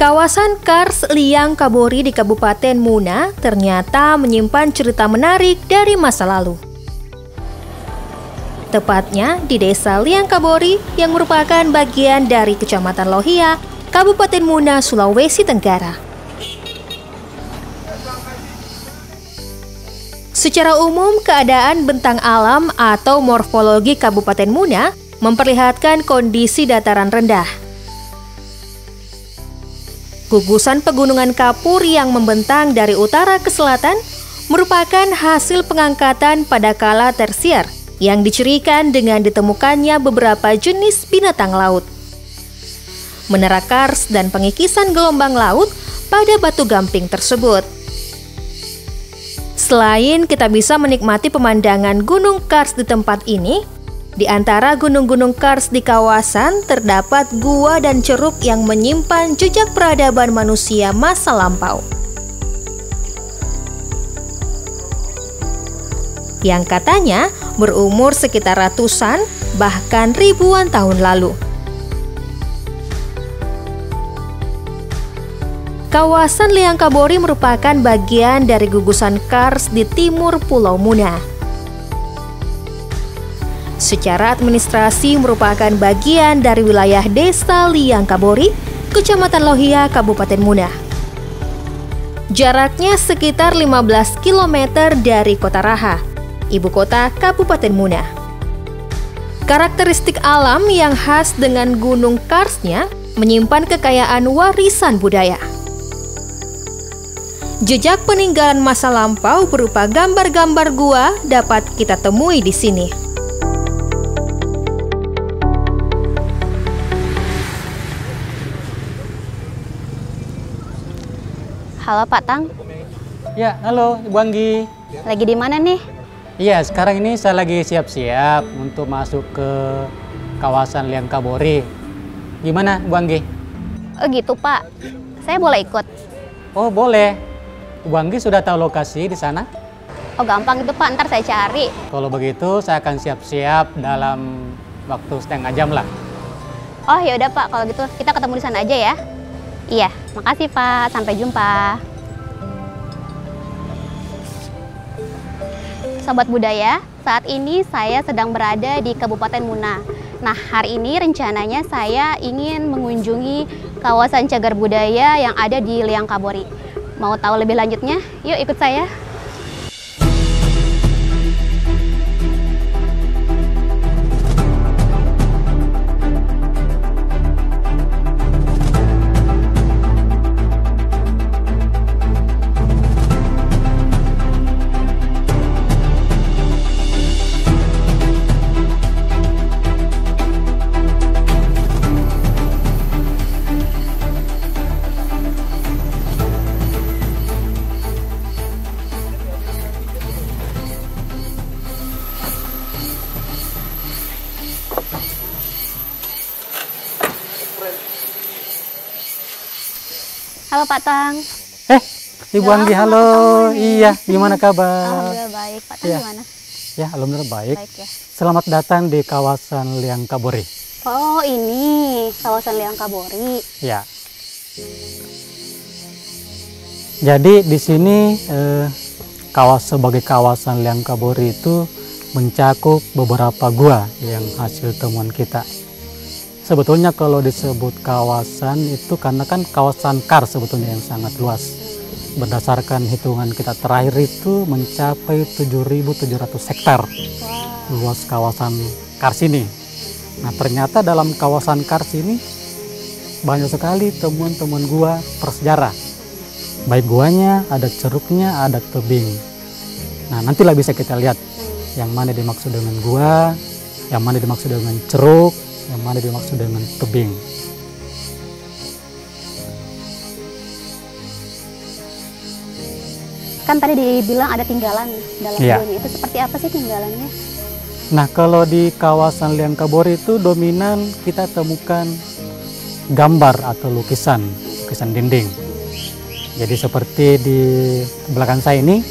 Kawasan Kars Liang Kabori di Kabupaten Muna ternyata menyimpan cerita menarik dari masa lalu. Tepatnya di Desa Liang Kabori yang merupakan bagian dari Kecamatan Lohia, Kabupaten Muna, Sulawesi Tenggara. Secara umum, keadaan bentang alam atau morfologi Kabupaten Muna memperlihatkan kondisi dataran rendah. Gugusan pegunungan kapur yang membentang dari utara ke selatan merupakan hasil pengangkatan pada kala tersier yang dicirikan dengan ditemukannya beberapa jenis binatang laut. Menara Kars dan pengikisan gelombang laut pada batu gamping tersebut. Selain kita bisa menikmati pemandangan Gunung Kars di tempat ini, di antara gunung-gunung Kars di kawasan terdapat gua dan ceruk yang menyimpan jejak peradaban manusia masa lampau. Yang katanya berumur sekitar ratusan bahkan ribuan tahun lalu. Kawasan Liang Kabori merupakan bagian dari gugusan Kars di timur Pulau Muna. Secara administrasi merupakan bagian dari wilayah Desa Liang Kabori, Kecamatan Lohia, Kabupaten Muna. Jaraknya sekitar 15 km dari Kota Raha, ibu kota Kabupaten Muna. Karakteristik alam yang khas dengan Gunung Karsnya menyimpan kekayaan warisan budaya. Jejak peninggalan masa lampau berupa gambar-gambar gua dapat kita temui di sini. Halo Pak Tang. Ya, halo Ibu Anggi. Lagi di mana nih? Iya, sekarang ini saya lagi siap-siap untuk masuk ke kawasan Liang Kabori. Gimana Bu Anggi? Oh gitu Pak, saya boleh ikut? Oh boleh. Bu Anggi sudah tahu lokasi di sana? Oh gampang itu Pak, ntar saya cari. Kalau begitu saya akan siap-siap dalam waktu setengah jam lah. Oh ya udah Pak, kalau gitu kita ketemu di sana aja ya. Iya, makasih Pak. Sampai jumpa. Sobat Budaya, saat ini saya sedang berada di Kabupaten Muna. Nah, hari ini rencananya saya ingin mengunjungi kawasan cagar budaya yang ada di Liang Kabori. Mau tahu lebih lanjutnya? Yuk ikut saya. Halo Pak Tang. Ibu Anggi, halo. Iya, gimana kabar? Alhamdulillah baik. Pak Tang Ya. gimana? Ya, alhamdulillah baik. Baik ya. Selamat datang di kawasan Liang Kabori. Oh ini kawasan Liang Kabori. Ya. Jadi di sini sebagai kawasan Liang Kabori itu mencakup beberapa gua yang hasil temuan kita. Sebetulnya kalau disebut kawasan itu karena kan kawasan Kars sebetulnya yang sangat luas. Berdasarkan hitungan kita terakhir itu mencapai 7.700 hektar luas kawasan Kars ini. Nah ternyata dalam kawasan Kars ini banyak sekali temuan-temuan gua prasejarah. Baik guanya, ada ceruknya, ada tebing. Nah nantilah bisa kita lihat yang mana dimaksud dengan gua, yang mana dimaksud dengan ceruk, yang mana dimaksud dengan tebing. Kan tadi dibilang ada tinggalan dalam Iya. guanya. Itu seperti apa sih tinggalannya? Nah kalau di kawasan Liang Kabori itu dominan kita temukan gambar atau lukisan dinding. Jadi seperti di belakang saya ini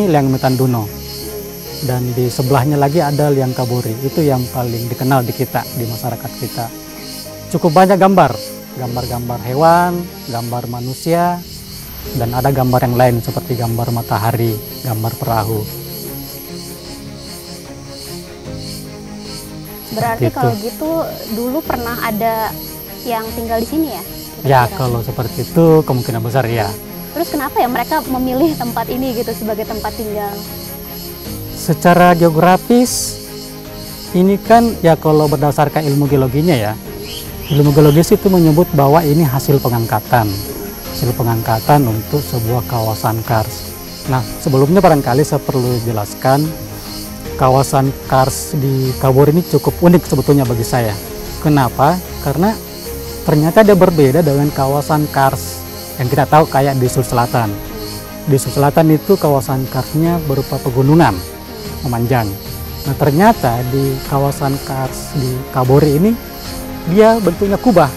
Liang Metanduno. Dan di sebelahnya lagi ada Liang Kabori. Itu yang paling dikenal di kita, di masyarakat kita. Cukup banyak gambar gambar-gambar hewan, gambar manusia, dan ada gambar yang lain seperti gambar matahari, gambar perahu. Berarti kalau gitu dulu pernah ada yang tinggal di sini ya? Ya, kalau seperti itu kemungkinan besar ya. Terus kenapa ya mereka memilih tempat ini gitu sebagai tempat tinggal? Secara geografis, ini kan ya kalau berdasarkan ilmu geologinya ya, ilmu geologis itu menyebut bahwa ini hasil pengangkatan untuk sebuah kawasan kars. Nah, sebelumnya barangkali saya perlu jelaskan, kawasan kars di Kabori ini cukup unik sebetulnya bagi saya. Kenapa? Karena ternyata dia berbeda dengan kawasan kars yang kita tahu kayak di Sulawesi Selatan. Di Sulawesi Selatan itu kawasan karsnya berupa pegunungan memanjang. Nah, ternyata di kawasan kars di Kabori ini dia bentuknya kubah.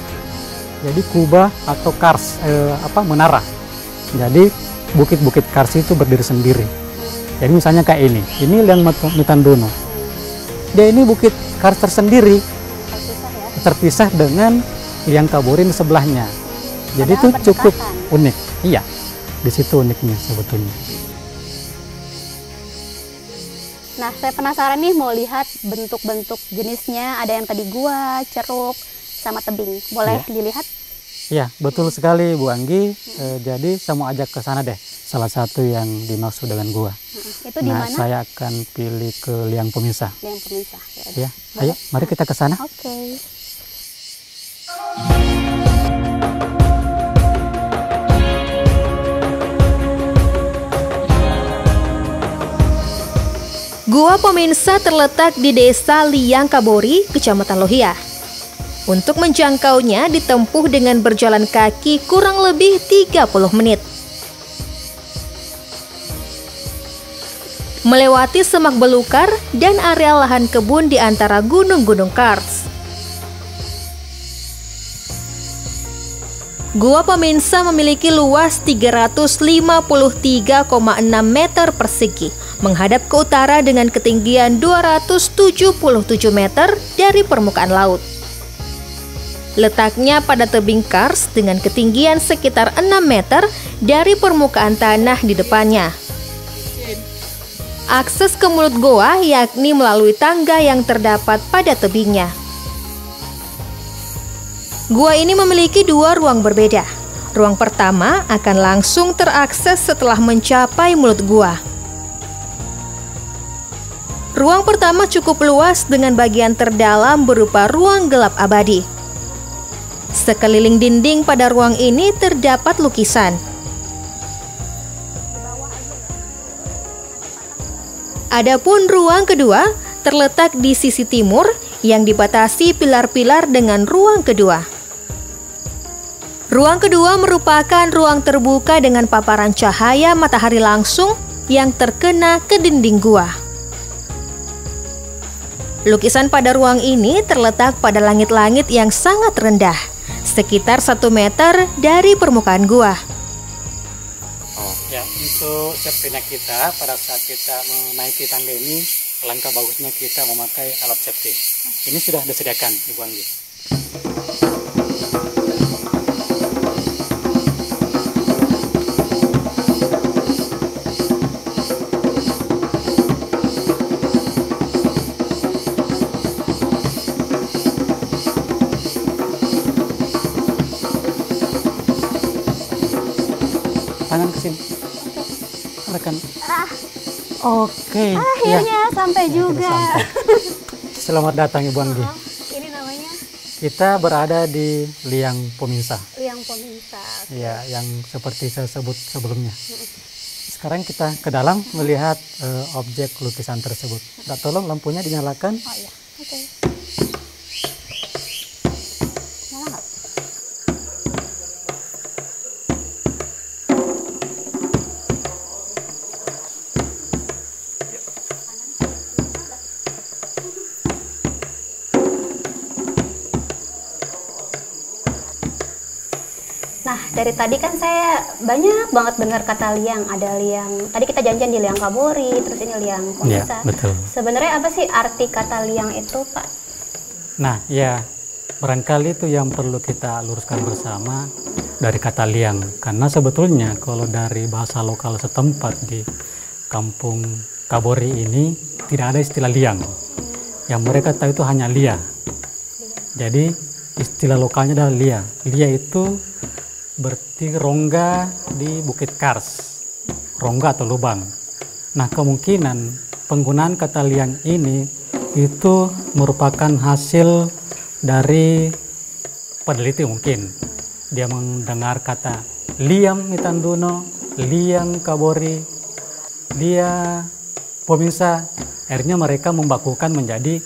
Jadi kubah atau kars menara. Jadi bukit-bukit kars itu berdiri sendiri. Jadi misalnya kayak ini Liang Mitandono. Dia ini bukit kars tersendiri, terpisah dengan Liang Kabori di sebelahnya. Jadi itu cukup unik. Iya, di situ uniknya sebetulnya. Nah, saya penasaran nih mau lihat bentuk-bentuk jenisnya. Ada yang tadi gua, ceruk, sama tebing. Boleh dilihat? Iya, betul sekali Bu Anggi. Jadi saya mau ajak ke sana deh. Salah satu yang dimaksud dengan gua. Itu di mana? Saya akan pilih ke Liang Pemisah. Liang Pemisah. Ya, ayo, mari kita ke sana. Oke. Gua Pemisah terletak di Desa Liang Kabori, Kecamatan Lohia. Untuk menjangkaunya ditempuh dengan berjalan kaki kurang lebih 30 menit. Melewati semak belukar dan area lahan kebun di antara gunung-gunung kars. Gua Pemisah memiliki luas 353,6 meter persegi, menghadap ke utara dengan ketinggian 277 meter dari permukaan laut. Letaknya pada tebing kars dengan ketinggian sekitar 6 meter dari permukaan tanah di depannya. Akses ke mulut goa yakni melalui tangga yang terdapat pada tebingnya. Gua ini memiliki dua ruang berbeda. Ruang pertama akan langsung terakses setelah mencapai mulut gua. Ruang pertama cukup luas dengan bagian terdalam berupa ruang gelap abadi. Sekeliling dinding pada ruang ini terdapat lukisan. Adapun ruang kedua terletak di sisi timur yang dibatasi pilar-pilar dengan ruang kedua. Ruang kedua merupakan ruang terbuka dengan paparan cahaya matahari langsung yang terkena ke dinding gua. Lukisan pada ruang ini terletak pada langit-langit yang sangat rendah, sekitar 1 meter dari permukaan gua. Ya, untuk safety kita pada saat kita menaiki tangga ini, langkah bagusnya kita memakai alat safety. Ini sudah disediakan, Ibu Anggi. Tangan ke sini. Rekan. Oke. Akhirnya sampai juga. Sampai. Selamat datang Ibu Anggi. Ini namanya? Kita berada di Liang Pemisah. Liang Pemisah. Ya, yang seperti saya sebut sebelumnya. Sekarang kita ke dalam melihat objek lukisan tersebut. Tolong lampunya dinyalakan. Oh iya. Oke. Nyala nggak? Nah, dari tadi kan saya banyak banget dengar kata liang. Ada liang, tadi kita janjian di Liang Kabori, terus ini Liang Pemisah. Ya, betul. Sebenarnya apa sih arti kata liang itu, Pak? Nah, ya, Barangkali itu yang perlu kita luruskan bersama dari kata liang. Karena sebetulnya kalau dari bahasa lokal setempat di kampung Kabori ini tidak ada istilah liang. Yang mereka tahu itu hanya lia. Jadi istilah lokalnya adalah lia. Lia itu berarti rongga di Bukit Kars. Rongga atau lubang. Nah, kemungkinan penggunaan kata liang ini itu merupakan hasil dari peneliti mungkin. Dia mendengar kata liam Mitanduno, liang Kabori, lia Pominsa, akhirnya mereka membakukan menjadi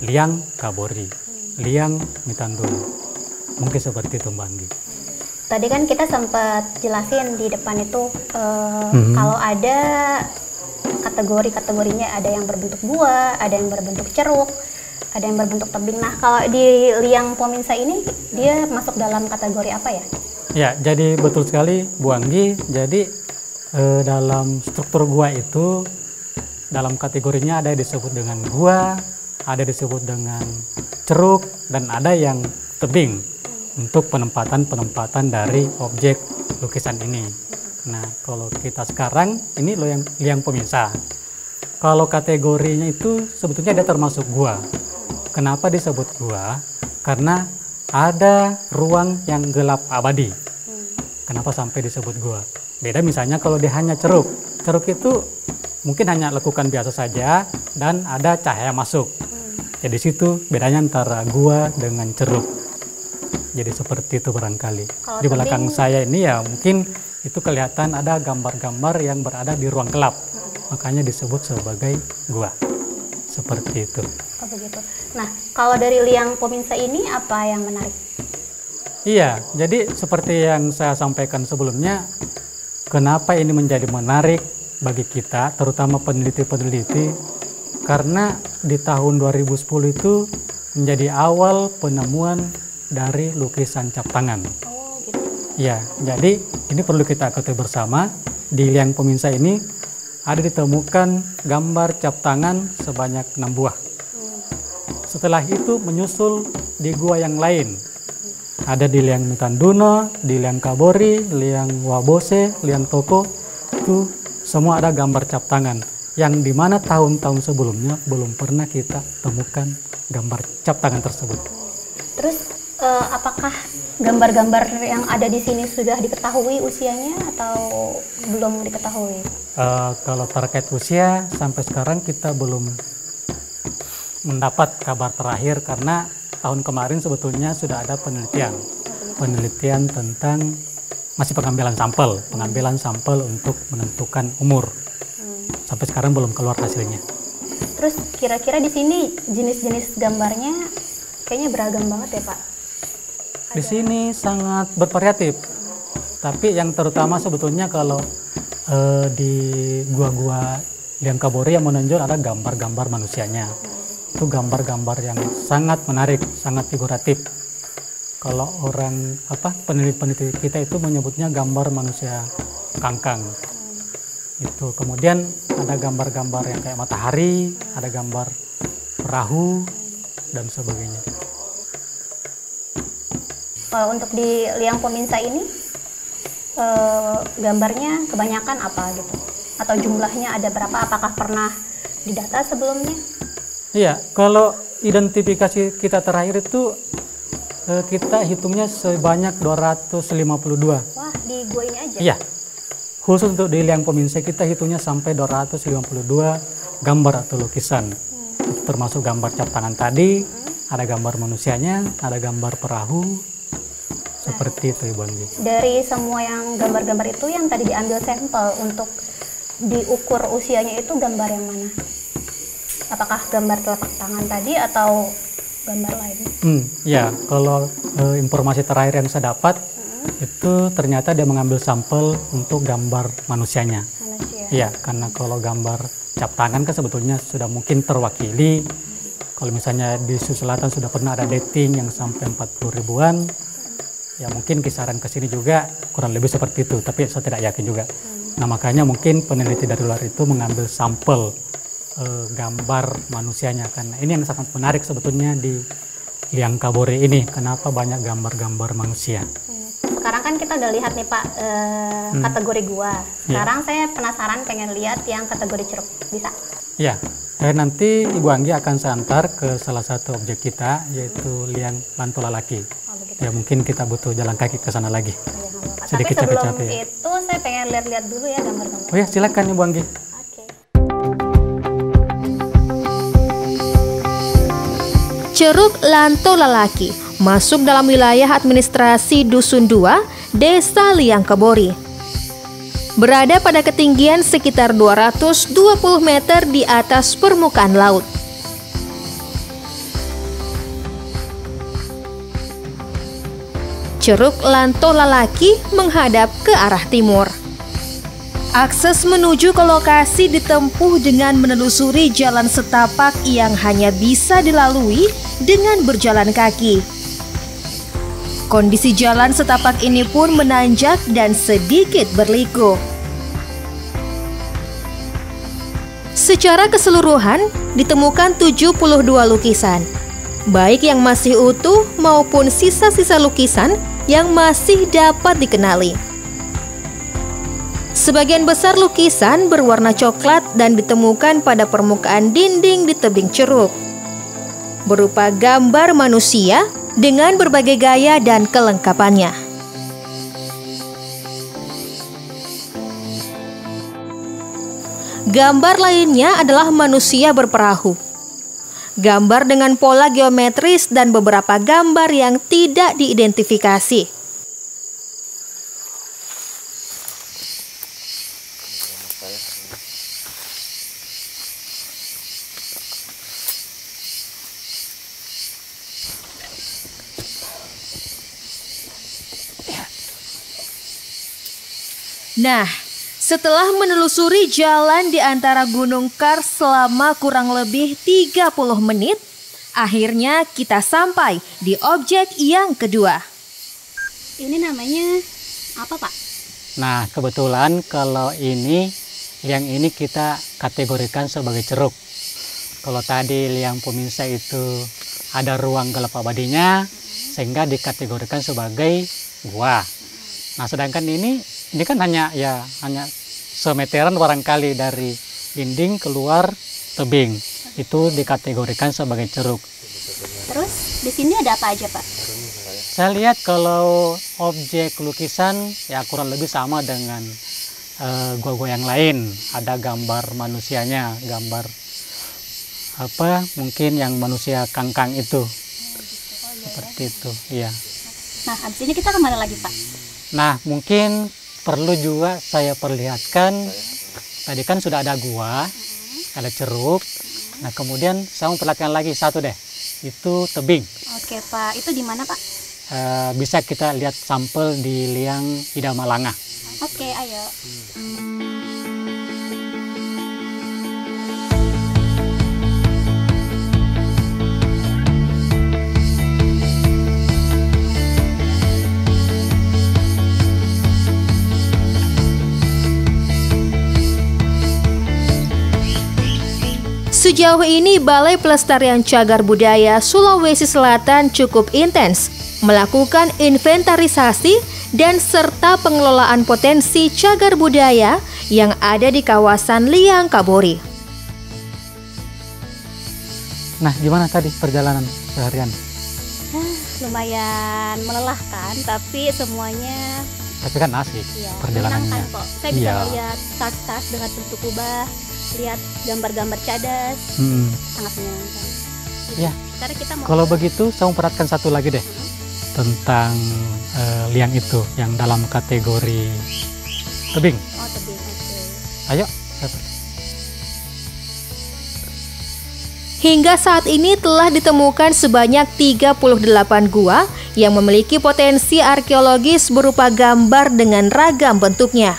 liang Kabori, liang Mitanduno. Mungkin seperti itu Mbak Anggi. Tadi kan kita sempat jelasin di depan itu kalau ada kategorinya, ada yang berbentuk buah, ada yang berbentuk ceruk, ada yang berbentuk tebing. Nah, kalau di liang Pominsa ini dia masuk dalam kategori apa ya? Ya, jadi betul sekali Bu Anggi. Jadi dalam struktur gua itu dalam kategorinya ada yang disebut dengan gua, ada disebut dengan ceruk, dan ada yang tebing untuk penempatan dari objek lukisan ini. Nah, kalau kita sekarang ini liang Pominsa. Kalau kategorinya itu sebetulnya dia termasuk gua. Kenapa disebut gua? Karena ada ruang yang gelap abadi. Kenapa sampai disebut gua? Beda misalnya kalau dia hanya ceruk. Ceruk itu mungkin hanya lekukan biasa saja dan ada cahaya masuk. Jadi situ bedanya antara gua dengan ceruk. Jadi seperti itu barangkali. Di belakang saya ini ya mungkin itu kelihatan ada gambar-gambar yang berada di ruang gelap. Makanya disebut sebagai gua. Seperti itu. Oh begitu. Nah, kalau dari liang Pominsa ini apa yang menarik? Iya, jadi seperti yang saya sampaikan sebelumnya, kenapa ini menjadi menarik bagi kita, terutama peneliti-peneliti, karena di tahun 2010 itu menjadi awal penemuan dari lukisan cap tangan. Oh gitu. Ya, jadi ini perlu kita ketahui bersama, di liang Pominsa ini ada ditemukan gambar cap tangan sebanyak 6 buah. Setelah itu menyusul di gua yang lain. Ada di liang Mitanduno, di liang Kabori, liang Wabose, liang Toko, itu semua ada gambar cap tangan. Yang dimana tahun-tahun sebelumnya belum pernah kita temukan gambar cap tangan tersebut. Terus apakah gambar-gambar yang ada di sini sudah diketahui usianya atau belum diketahui? Kalau terkait usia, sampai sekarang kita belum mendapat kabar terakhir karena tahun kemarin sebetulnya sudah ada penelitian tentang masih pengambilan sampel untuk menentukan umur. Sampai sekarang belum keluar hasilnya. Terus kira-kira di sini jenis-jenis gambarnya kayaknya beragam banget ya Pak? Di sini sangat bervariatif. Tapi yang terutama sebetulnya kalau di gua-gua liang Kabori yang menonjol ada gambar-gambar manusianya. Itu gambar-gambar yang sangat menarik, sangat figuratif. Kalau orang peneliti kita itu menyebutnya gambar manusia kangkang. Itu kemudian ada gambar-gambar yang kayak matahari, ada gambar perahu dan sebagainya. Untuk di liang Pominsa ini gambarnya kebanyakan apa gitu? Atau jumlahnya ada berapa? Apakah pernah didata sebelumnya? Iya, kalau identifikasi kita terakhir itu kita hitungnya sebanyak 252. Wah, di gua ini aja? Iya, khusus untuk di liang Pominsa kita hitungnya sampai 252 gambar atau lukisan. Itu termasuk gambar cap tangan tadi, ada gambar manusianya, ada gambar perahu, seperti itu Ibu Anggi. Dari semua yang gambar-gambar itu yang tadi diambil sampel untuk diukur usianya itu gambar yang mana? Apakah gambar telapak tangan tadi atau gambar lain? Ya, kalau informasi terakhir yang saya dapat itu ternyata dia mengambil sampel untuk gambar manusianya. Iya, karena kalau gambar cap tangan kan sebetulnya sudah mungkin terwakili. Kalau misalnya di Sulawesi Selatan sudah pernah ada dating yang sampai 40 ribuan, ya mungkin kisaran ke sini juga kurang lebih seperti itu, tapi saya tidak yakin juga. Nah makanya mungkin peneliti dari luar itu mengambil sampel gambar manusianya, karena ini yang sangat menarik sebetulnya di liang Kabori ini. Kenapa banyak gambar-gambar manusia? Sekarang kan kita udah lihat nih Pak kategori gua. Sekarang saya penasaran pengen lihat yang kategori ceruk. Bisa? Ya, nanti Ibu Anggi akan saya antar ke salah satu objek kita, yaitu liang Lantolalaki. Ya mungkin kita butuh jalan kaki ke sana lagi. Sedikit tapi sebelum capek, itu saya pengen lihat-lihat dulu ya gambar-gambar. Oh ya, silakan Ibu Anggi. Oke. Ceruk Lantolalaki masuk dalam wilayah administrasi Dusun 2, Desa Liang Kabori. Berada pada ketinggian sekitar 220 meter di atas permukaan laut. Ceruk Lantolalaki menghadap ke arah timur. Akses menuju ke lokasi ditempuh dengan menelusuri jalan setapak yang hanya bisa dilalui dengan berjalan kaki. Kondisi jalan setapak ini pun menanjak dan sedikit berliku. Secara keseluruhan, ditemukan 72 lukisan, baik yang masih utuh maupun sisa-sisa lukisan yang masih dapat dikenali. Sebagian besar lukisan berwarna coklat dan ditemukan pada permukaan dinding di tebing ceruk, berupa gambar manusia dengan berbagai gaya dan kelengkapannya. Gambar lainnya adalah manusia berperahu. Gambar dengan pola geometris dan beberapa gambar yang tidak diidentifikasi. Nah, setelah menelusuri jalan di antara Gunung Kars selama kurang lebih 30 menit, akhirnya kita sampai di objek yang kedua. Ini namanya apa, Pak? Nah, kebetulan kalau ini, liang ini kita kategorikan sebagai ceruk. Kalau tadi liang pemirsa itu ada ruang gelap abadinya, sehingga dikategorikan sebagai gua. Nah, sedangkan ini kan hanya semeteran barangkali dari dinding keluar tebing. Itu dikategorikan sebagai ceruk. Terus di sini ada apa aja, Pak? Saya lihat kalau objek lukisan ya kurang lebih sama dengan gua-gua yang lain. Ada gambar manusianya, gambar apa mungkin yang manusia kangkang itu. Seperti itu, iya. Nah, habis ini kita kemana lagi, Pak? Nah, mungkin perlu juga saya perlihatkan, tadi kan sudah ada gua, ada ceruk. Nah, kemudian saya mau perlihatkan lagi satu deh, itu tebing. Oke, Pak. Itu di mana, Pak? Bisa kita lihat sampel di liang Idamalanga. Oke, ayo. Sejauh ini, Balai Pelestarian Cagar Budaya Sulawesi Selatan cukup intens melakukan inventarisasi dan serta pengelolaan potensi cagar budaya yang ada di kawasan Liang Kabori. Nah, gimana tadi perjalanan seharian? Lumayan melelahkan, tapi semuanya Tapi kan asik perjalanannya. Kok. Saya bisa melihat tas-tas dengan bentuk kubah, lihat gambar-gambar cadas, sangat menyenangkan. Ya. Sekarang kita mau kalau begitu, saya mau perhatikan satu lagi deh tentang liang itu yang dalam kategori tebing. Oh, tebing, oke. Ayo. Hingga saat ini telah ditemukan sebanyak 38 gua yang memiliki potensi arkeologis berupa gambar dengan ragam bentuknya.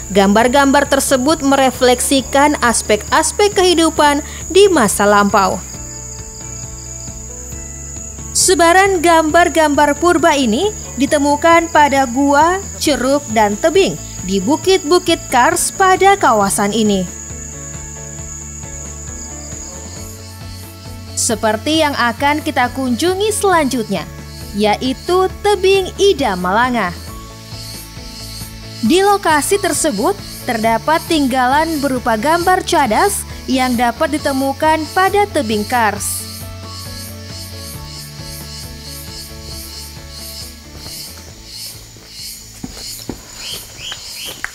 Gambar-gambar tersebut merefleksikan aspek-aspek kehidupan di masa lampau. Sebaran gambar-gambar purba ini ditemukan pada gua, ceruk, dan tebing di bukit-bukit Kars pada kawasan ini. seperti yang akan kita kunjungi selanjutnya, yaitu Tebing Ida Malanga. Di lokasi tersebut terdapat tinggalan berupa gambar cadas yang dapat ditemukan pada tebing kars.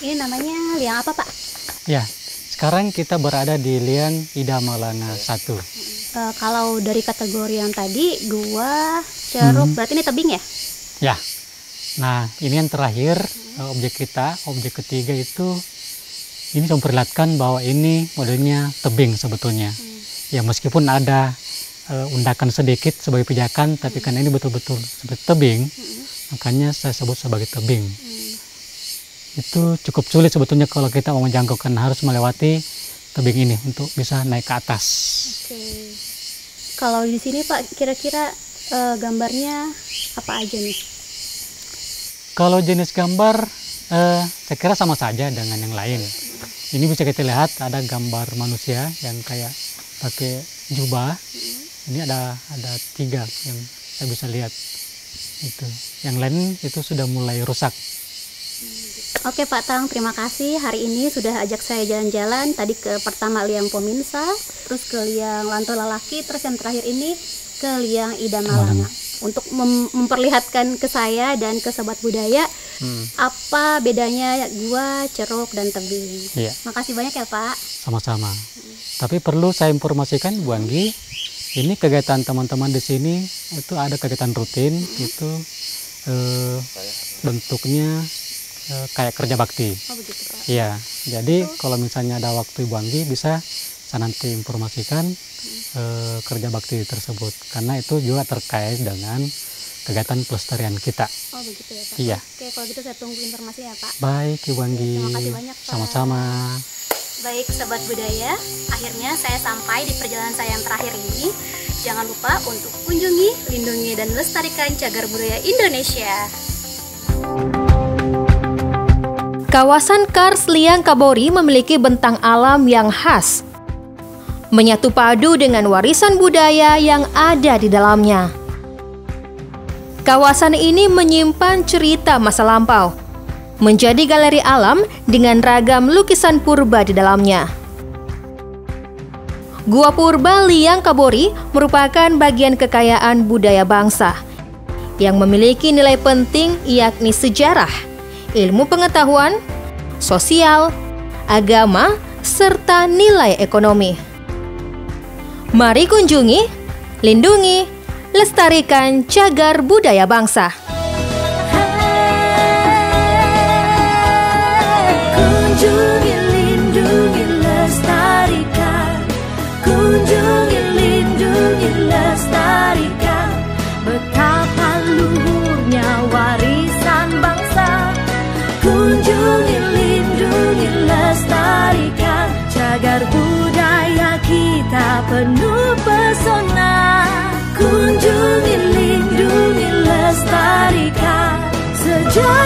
Ini namanya liang apa, Pak? Ya, sekarang kita berada di Liang Ida Malanga 1. Kalau dari kategori yang tadi, gua, ceruk, berarti ini tebing ya? Ya, nah ini yang terakhir, objek ketiga itu, ini memperlihatkan bahwa ini modelnya tebing sebetulnya. Ya meskipun ada undakan sedikit sebagai pijakan, tapi karena ini betul-betul seperti tebing, makanya saya sebut sebagai tebing. Itu cukup sulit sebetulnya kalau kita mau menjangkau, karena harus melewati tebing ini untuk bisa naik ke atas. Oke. Kalau di sini Pak, kira-kira gambarnya apa aja nih? Kalau jenis gambar, saya kira sama saja dengan yang lain. Ini bisa kita lihat ada gambar manusia yang kayak pakai jubah. Ini ada 3 yang saya bisa lihat. Itu. Yang lain itu sudah mulai rusak. Oke Pak Tang, terima kasih hari ini sudah ajak saya jalan-jalan. Tadi ke pertama Liang Pominsa, terus ke Liang Lanto Lalaki, terus yang terakhir ini ke Liang Ida Malanga. Untuk memperlihatkan ke saya dan ke sobat budaya apa bedanya gua, ceruk, dan tebing. Iya. Makasih banyak ya Pak. Sama-sama. Tapi perlu saya informasikan Bu Anggi, ini kegiatan teman-teman di sini itu ada kegiatan rutin, itu bentuknya kayak kerja bakti. Oh begitu Pak. Iya, jadi kalau misalnya ada waktu Ibu Anggi bisa saya nanti informasikan kerja bakti tersebut, karena itu juga terkait dengan kegiatan pelestarian kita. Oh begitu ya Pak. Iya. Oke, kalau gitu saya tunggu informasinya ya Pak. Baik Ibu Anggi. Terima kasih banyak Pak. Sama-sama. Baik sobat budaya, akhirnya saya sampai di perjalanan saya yang terakhir ini. Jangan lupa untuk kunjungi, lindungi, dan lestarikan cagar budaya Indonesia. Kawasan Kars Liang Kabori memiliki bentang alam yang khas, menyatu padu dengan warisan budaya yang ada di dalamnya. Kawasan ini menyimpan cerita masa lampau, menjadi galeri alam dengan ragam lukisan purba di dalamnya. Gua Purba Liang Kabori merupakan bagian kekayaan budaya bangsa yang memiliki nilai penting, yakni sejarah, ilmu pengetahuan, sosial, agama, serta nilai ekonomi. Mari kunjungi, lindungi, lestarikan cagar budaya bangsa. Kunjungi, lindungi, lestarikan. Kunjungi, lindungi, lestarikan. Betapa luhurnya warisan bangsa. Kunjungi, lindungi, lestarikan. Cagar budaya kita penuh pesona. Kunjungi, lindungi, lestarikan. Sejarah